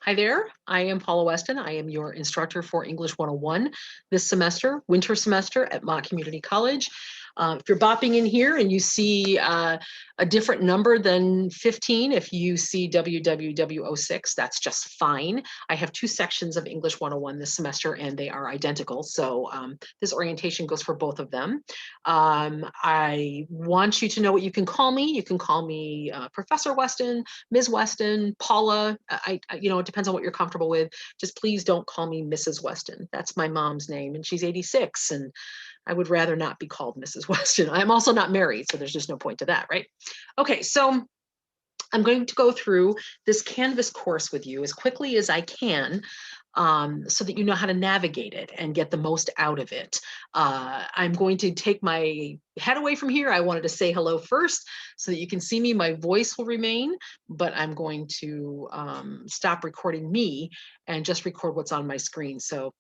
Hi there, I am Paula Weston. I am your instructor for English 101 this semester, winter semester at Mott Community College. If you're bopping in here and you see a different number than 15, if you see WWW06, that's just fine. I have two sections of English 101 this semester and they are identical. So this orientation goes for both of them. I want you to know what you can call me. You can call me Professor Weston, Ms. Weston, Paula. It depends on what you're comfortable with. Just please don't call me Mrs. Weston. That's my mom's name and she's 86 and I would rather not be called Mrs. Weston. I'm also not married, so there's just no point to that, right? Okay, so I'm going to go through this Canvas course with you as quickly as I can so that you know how to navigate it and get the most out of it. I'm going to take my head away from here. I wanted to say hello first so that you can see me. My voice will remain, but I'm going to stop recording me and just record what's on my screen. So,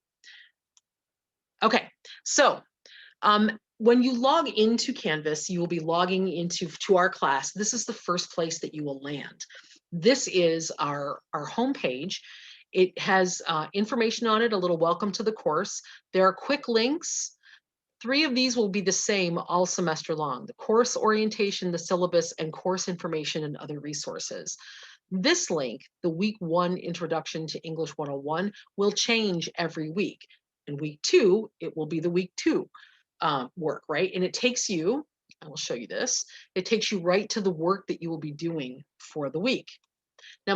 okay, so when you log into Canvas, you will be logging into our class. This is the first place that you will land. This is our home page. It has information on it, a little welcome to the course. There are quick links. 3 of these will be the same all semester long: the course orientation, the syllabus, and course information and other resources. This link, the week 1 introduction to English 101, will change every week. In week 2, it will be the week 2 work, right? And it takes you, I will show you this, it takes you right to the work that you will be doing for the week. Now,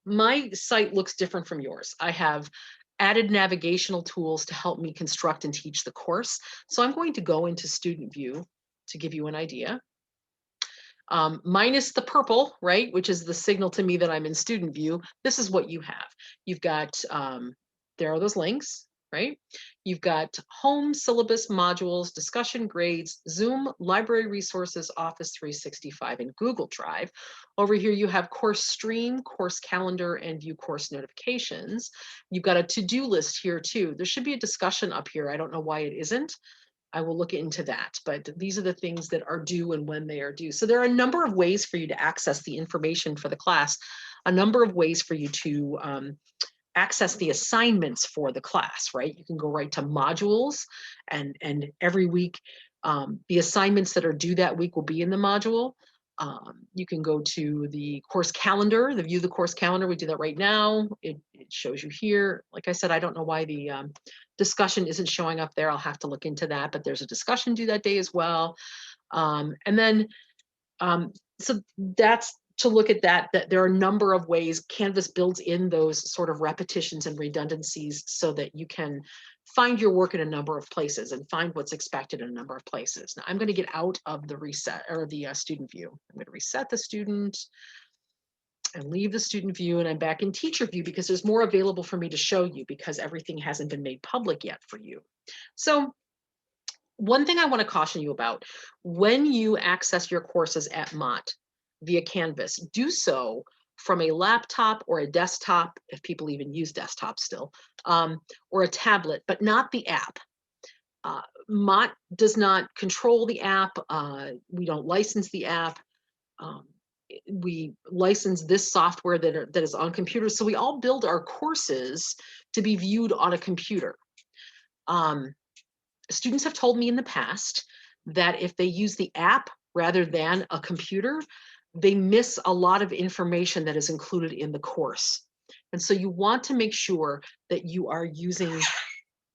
my site looks different from yours. I have added navigational tools to help me construct and teach the course. So I'm going to go into student view to give you an idea. Minus the purple, right, which is the signal to me that I'm in student view, this is what you have. You've got, there are those links, right? You've got home, syllabus, modules, discussion, grades, Zoom, library resources, Office 365, and Google Drive. Over here, you have course stream, course calendar, and view course notifications. You've got a to-do list here too. There should be a discussion up here. I don't know why it isn't. I will look into that, but these are the things that are due and when they are due. So there are a number of ways for you to access the information for the class, a number of ways for you to access the assignments for the class, right? You can go right to modules and every week, the assignments that are due that week will be in the module. You can go to the course calendar, the view the course calendar. We do that right now. It shows you here. Like I said, I don't know why the discussion isn't showing up there. I'll have to look into that, but there's a discussion due that day as well. And then, so that's to look at that there are a number of ways Canvas builds in those sort of repetitions and redundancies so that you can find your work in a number of places and find what's expected in a number of places. Now I'm going to get out of the reset or the student view. I'm going to reset the student and leave the student view, and I'm back in teacher view because there's more available for me to show you because everything hasn't been made public yet for you. So one thing I want to caution you about, when you access your courses at Mott via Canvas, do so from a laptop or a desktop, if people even use desktops still, or a tablet, but not the app. Mott does not control the app. We don't license the app. We license this software that is on computers. So we all build our courses to be viewed on a computer. Students have told me in the past that if they use the app rather than a computer, they miss a lot of information that is included in the course. And so you want to make sure that you are using,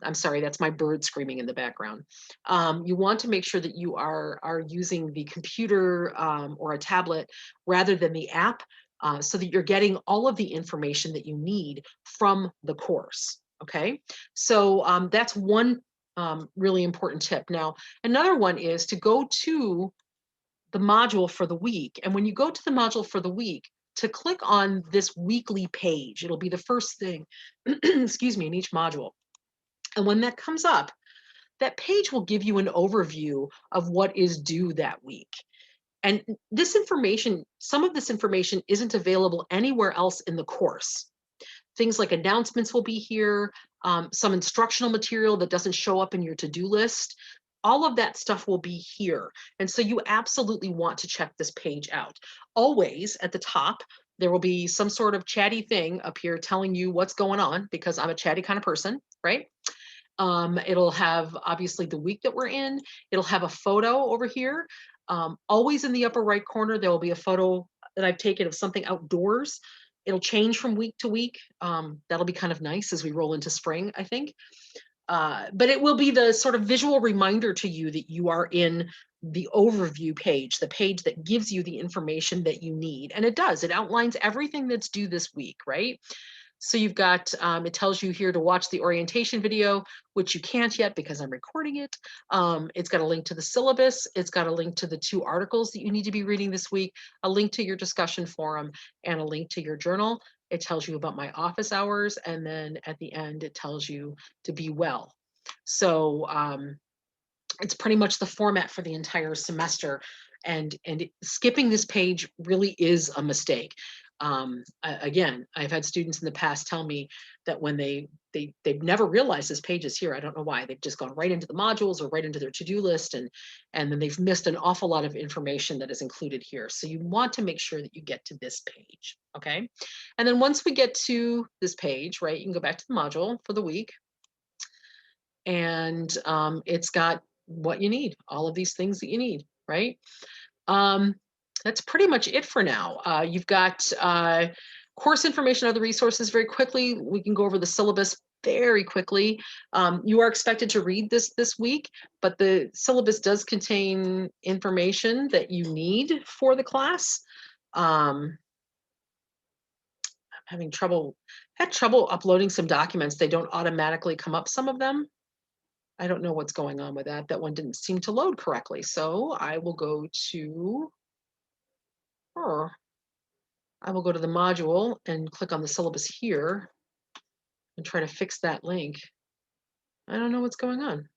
I'm sorry, that's my bird screaming in the background. You want to make sure that you are using the computer or a tablet rather than the app so that you're getting all of the information that you need from the course. Okay, so that's one really important tip. Now, another one is to go to the module for the week. And when you go to the module for the week, to click on this weekly page, it'll be the first thing, excuse me, in each module. And when that comes up, that page will give you an overview of what is due that week. And this information, some of this information isn't available anywhere else in the course. Things like announcements will be here, some instructional material that doesn't show up in your to-do list. All of that stuff will be here. And so you absolutely want to check this page out. Always at the top, there will be some sort of chatty thing up here telling you what's going on, because I'm a chatty kind of person, right? It'll have obviously the week that we're in. It'll have a photo over here. Always in the upper right corner, there will be a photo that I've taken of something outdoors. It'll change from week to week. That'll be kind of nice as we roll into spring, I think. But it will be the sort of visual reminder to you that you are in the overview page, the page that gives you the information that you need. And it does, it outlines everything that's due this week, right? So you've got, it tells you here to watch the orientation video, which you can't yet because I'm recording it. It's got a link to the syllabus. It's got a link to the 2 articles that you need to be reading this week, a link to your discussion forum, and a link to your journal. It tells you about my office hours. And then at the end, it tells you to be well. So it's pretty much the format for the entire semester. And skipping this page really is a mistake. Again, I've had students in the past tell me that when they've never realized this page is here. I don't know why. They've just gone right into the modules or right into their to-do list, and then they've missed an awful lot of information that is included here. So you want to make sure that you get to this page, okay? And then once we get to this page, right, you can go back to the module for the week, and it's got what you need, all of these things that you need, right? That's pretty much it for now. You've got course information, other resources very quickly. We can go over the syllabus very quickly. You are expected to read this week, but the syllabus does contain information that you need for the class. I'm having trouble, had trouble uploading some documents. They don't automatically come up, some of them. I don't know what's going on with that. That one didn't seem to load correctly. So I will go to, I will go to the module and click on the syllabus here and try to fix that link. I don't know what's going on.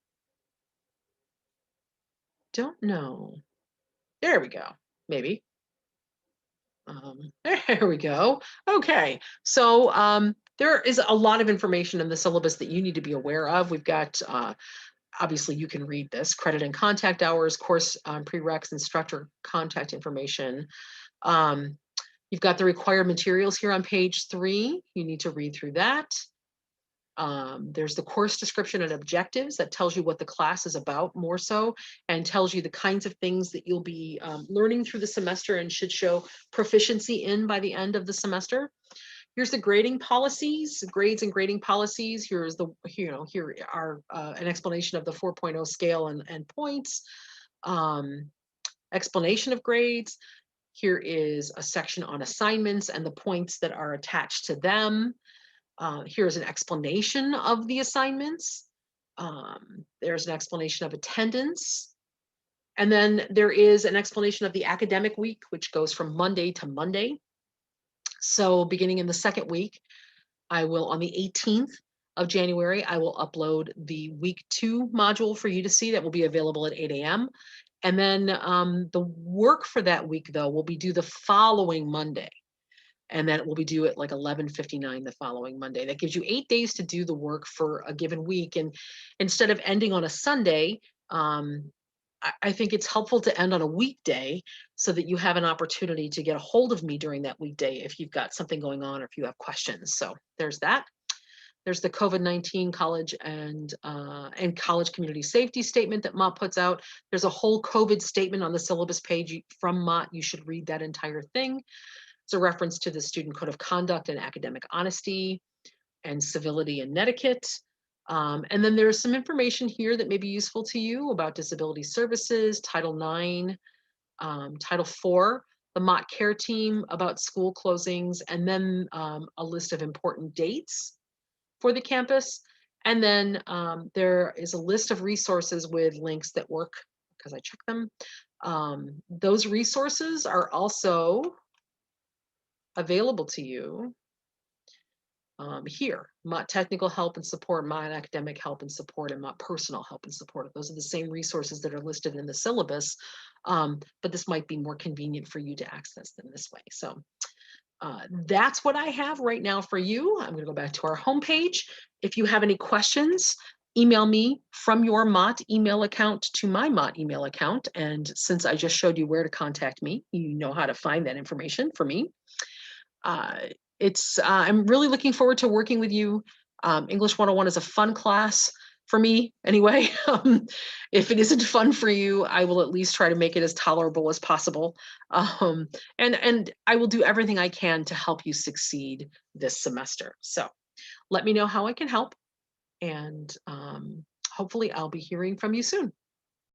Don't know. There we go, maybe. There we go. Okay, so there is a lot of information in the syllabus that you need to be aware of. We've got, obviously you can read this, credit and contact hours, course prereqs, instructor contact information. You've got the required materials here on page 3. You need to read through that. There's the course description and objectives that tells you what the class is about more so, and tells you the kinds of things that you'll be learning through the semester and should show proficiency in by the end of the semester. Here's the grading policies, grades and grading policies. Here's the, here are an explanation of the 4.0 scale and points, explanation of grades. Here is a section on assignments and the points that are attached to them. Here's an explanation of the assignments. There's an explanation of attendance. And then there is an explanation of the academic week, which goes from Monday to Monday. So beginning in the second week, I will, on the 18th of January, I will upload the week 2 module for you to see. That will be available at 8 a.m. And then the work for that week, though, will be due the following Monday. And then it will be due at like 11:59 the following Monday. That gives you 8 days to do the work for a given week. And instead of ending on a Sunday, I think it's helpful to end on a weekday so that you have an opportunity to get a hold of me during that weekday if you've got something going on or if you have questions. So there's that. There's the COVID-19 college and college community safety statement that Mott puts out. There's a whole COVID statement on the syllabus page from Mott. You should read that entire thing. It's a reference to the student code of conduct and academic honesty and civility and etiquette. And then there's some information here that may be useful to you about disability services, Title IX, Title IV, the Mott Care Team, about school closings, and then a list of important dates for the campus. And then there is a list of resources with links that work because I checked them. Those resources are also available to you here. Mott Technical Help and Support, Mott Academic Help and Support, and Mott Personal Help and Support. Those are the same resources that are listed in the syllabus, but this might be more convenient for you to access them this way. So that's what I have right now for you. I'm going to go back to our homepage. If you have any questions, email me from your Mott email account to my Mott email account. And since I just showed you where to contact me, you know how to find that information for me. I'm really looking forward to working with you. English 101 is a fun class for me anyway. If it isn't fun for you, I will at least try to make it as tolerable as possible. And I will do everything I can to help you succeed this semester. So let me know how I can help, and hopefully I'll be hearing from you soon.